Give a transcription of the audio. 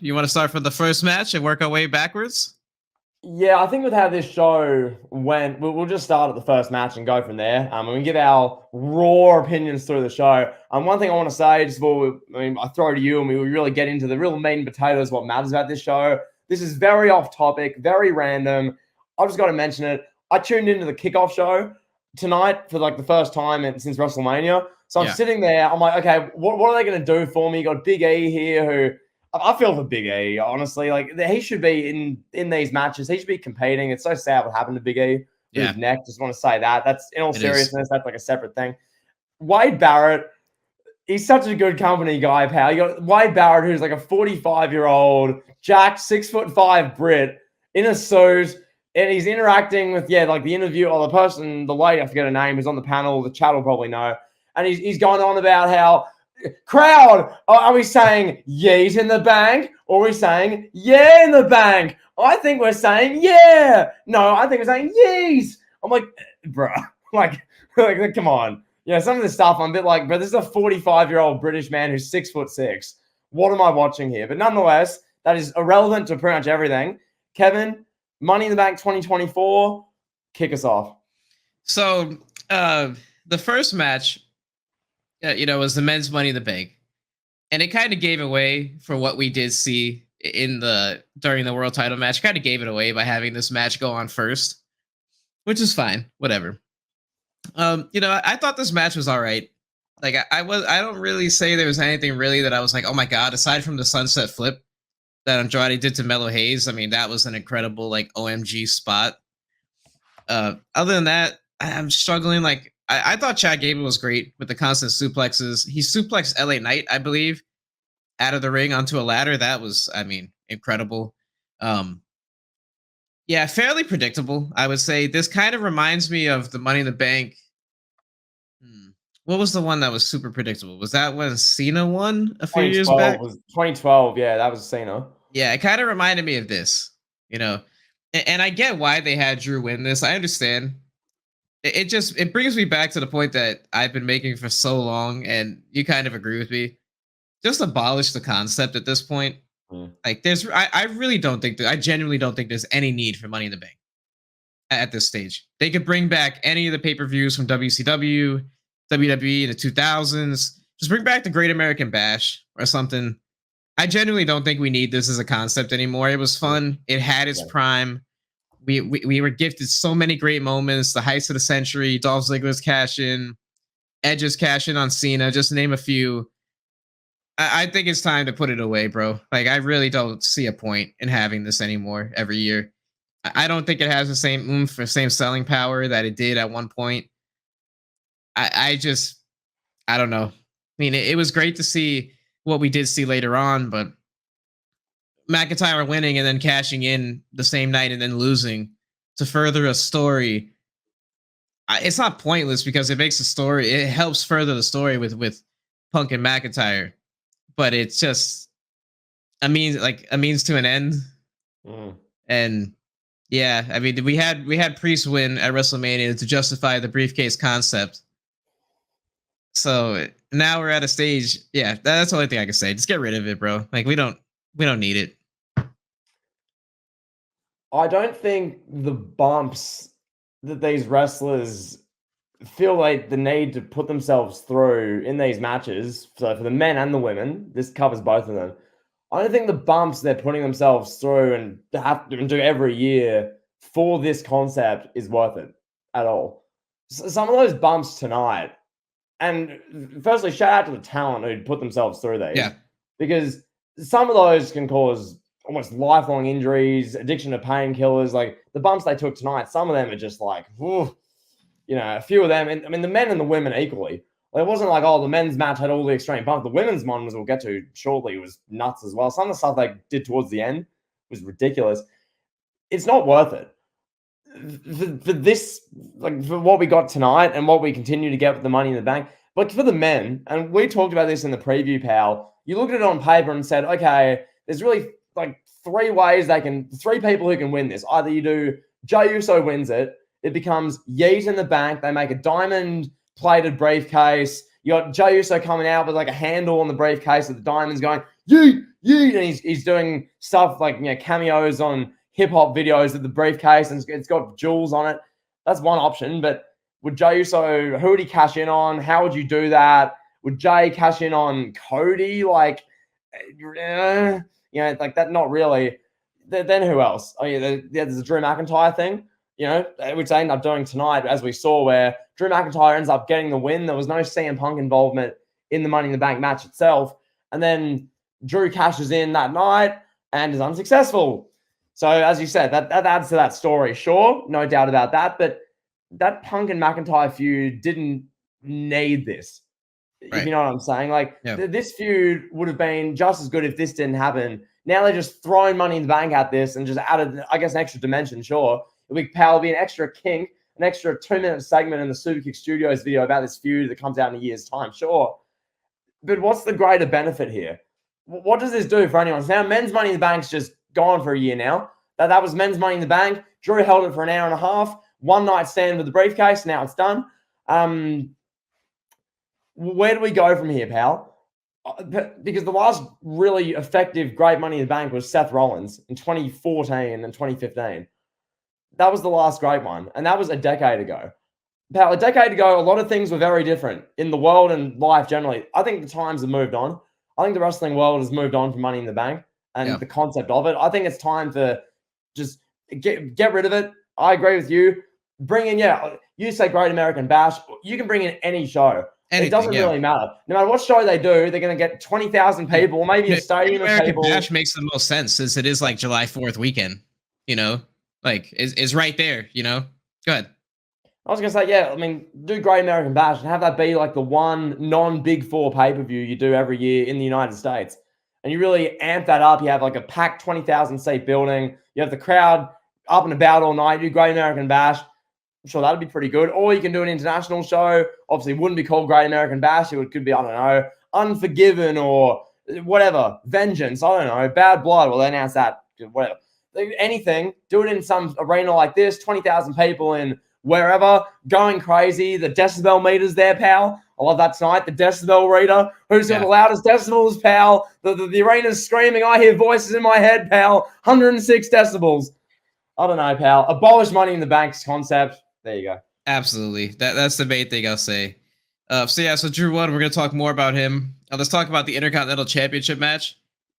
You want to start from the first match and work our way backwards? Yeah, I think with how this show went, we'll just start at the first match and go from there. And we give our raw opinions through the show. One thing I want to say, just before I throw to you and we really get into the real meat and potatoes, what matters about this show. This is very off topic, very random. I just got to mention it. I tuned into the kickoff show tonight for like the first time since WrestleMania. So I'm sitting there. I'm like, okay, what are they going to do for me? You got Big E here who I feel for Big E, honestly. Like he should be in these matches. He should be competing. It's so sad what happened to Big E. His neck. Just want to say that. That's in all seriousness. That's like a separate thing. Wade Barrett, he's such a good company guy, pal. You got Wade Barrett, who's like a 45-year-old, jacked 6'5" Brit in a suit, and he's interacting with like the interview or the person, the lady, I forget her name, who's on the panel. The chat will probably know, and he's going on about how. Crowd, are we saying yeet in the bank or are we saying yeah in the bank? I think we're saying yeah. No, I think we're saying yeet. I'm like, bro, like come on. Some of the stuff I'm a bit like, bro, this is a 45-year-old British man who's 6'6". What am I watching here? But nonetheless, that is irrelevant to pretty much everything. Kevin, Money in the Bank 2024, kick us off. So, the first match, was the men's Money in the Bank, and it kind of gave away for what we did see during the world title match. Kind of gave it away by having this match go on first, which is fine, whatever. I thought this match was all right. Like I don't really say there was anything really that I was like, oh my god, aside from the sunset flip that Andrade did to Melo Hayes. I mean, that was an incredible like OMG spot. Other than that, I'm struggling. Like I thought Chad Gable was great with the constant suplexes. He suplexed LA Knight, I believe, out of the ring onto a ladder. That was, I mean, incredible. Yeah, fairly predictable, I would say. This kind of reminds me of the Money in the Bank. What was the one that was super predictable? Was that when Cena won a few years back? Was 2012, yeah, that was Cena. Yeah, it kind of reminded me of this, and I get why they had Drew win this. I understand. It brings me back to the point that I've been making for so long, and you kind of agree with me. Just abolish the concept at this point. Like I really don't think I genuinely don't think there's any need for Money in the Bank at this stage. They could bring back any of the pay-per-views from WCW, WWE in the 2000s. Just bring back the Great American Bash or something. I genuinely don't think we need this as a concept anymore. It was fun. It had its prime. We were gifted so many great moments. The heist of the century, Dolph Ziggler's cash in, Edge's cash in on Cena, just to name a few. I think it's time to put it away, bro. Like, I really don't see a point in having this anymore every year. I don't think it has the same oomph or same selling power that it did at one point. I don't know. I mean, it was great to see what we did see later on, but McIntyre winning and then cashing in the same night and then losing to further a story. It's not pointless because it makes the story, it helps further the story with Punk and McIntyre, but it's just a means to an end. And yeah, I mean, we had Priest win at WrestleMania to justify the briefcase concept. So now we're at a stage. Yeah, that's the only thing I can say. Just get rid of it, bro. Like we don't need it. I don't think the bumps that these wrestlers feel like the need to put themselves through in these matches, so for the men and the women, this covers both of them. I don't think the bumps they're putting themselves through and have to do every year for this concept is worth it at all. So some of those bumps tonight, and firstly, shout out to the talent who put themselves through these. Yeah. Because some of those can cause almost lifelong injuries, addiction to painkillers. Like the bumps they took tonight, some of them are just like, a few of them. And I mean, the men and the women equally. Like, it wasn't like, oh, the men's match had all the extreme bumps. The women's one, as we'll get to shortly, was nuts as well. Some of the stuff they did towards the end was ridiculous. It's not worth it. For this, like for what we got tonight and what we continue to get with the Money in the Bank, but for the men, and we talked about this in the preview, pal, you looked at it on paper and said, okay, there's really like three people who can win this. Either you do Jey Uso wins it, it becomes yeet in the bank, they make a diamond plated briefcase, you got Jey Uso coming out with like a handle on the briefcase with the diamonds going, you, and he's doing stuff like, you know, cameos on hip hop videos with the briefcase, and it's got jewels on it. That's one option. But would Jey Uso, who would he cash in on? How would you do that? Would Jey cash in on Cody? Like, you know, like that? Not really. Then who else? Oh yeah, there's the Drew McIntyre thing, you know, which they end up doing tonight, as we saw, where Drew McIntyre ends up getting the win. There was no CM Punk involvement in the Money in the Bank match itself, and then Drew cashes in that night and is unsuccessful. So as you said, that adds to that story. Sure, no doubt about that, but that Punk and McIntyre feud didn't need this. Right. If you know what I'm saying, like this feud would have been just as good if this didn't happen. Now they're just throwing Money in the Bank at this and just added, I guess, an extra dimension. Sure, will be an extra kink, an extra 2-minute segment in the Superkick Studios video about this feud that comes out in a year's time. Sure, but what's the greater benefit here? What does this do for anyone? So now men's Money in the Bank's just gone for a year now. That was men's Money in the Bank. Drew held it for an hour and a half. One night stand with the briefcase. Now it's done. Where do we go from here, pal? Because the last really effective great Money in the Bank was Seth Rollins in 2014 and 2015. That was the last great one, and that was a decade ago. Pal, a decade ago, a lot of things were very different in the world and life generally. I think the times have moved on. I think the wrestling world has moved on from Money in the Bank and the concept of it. I think it's time to just get rid of it. I agree with you. Bring in, you say Great American Bash. You can bring in any show. Anything, it doesn't really matter. No matter what show they do, they're going to get 20,000 people, maybe a stadium of people. Bash makes the most sense since it is like July 4th weekend, you know, like is right there, you know. Go ahead. I was going to say, I mean, do Great American Bash and have that be like the one non-Big Four pay-per-view you do every year in the United States. And you really amp that up. You have like a packed 20,000 seat building. You have the crowd up and about all night. You do Great American Bash. I'm sure that'd be pretty good. Or you can do an international show. Obviously, it wouldn't be called Great American Bash. It could be, I don't know, Unforgiven or whatever. Vengeance. I don't know. Bad Blood. Well, they announce that. Whatever. Anything. Do it in some arena like this. 20,000 people in wherever. Going crazy. The decibel meter's there, pal. I love that tonight. The decibel reader. Who's got the loudest decibels, pal? The arena's screaming. I hear voices in my head, pal. 106 decibels. I don't know, pal. Abolish Money in the Bank's concept. There you go. Absolutely. That's the main thing I'll say. So Drew won. We're going to talk more about him. Let's talk about the Intercontinental Championship match.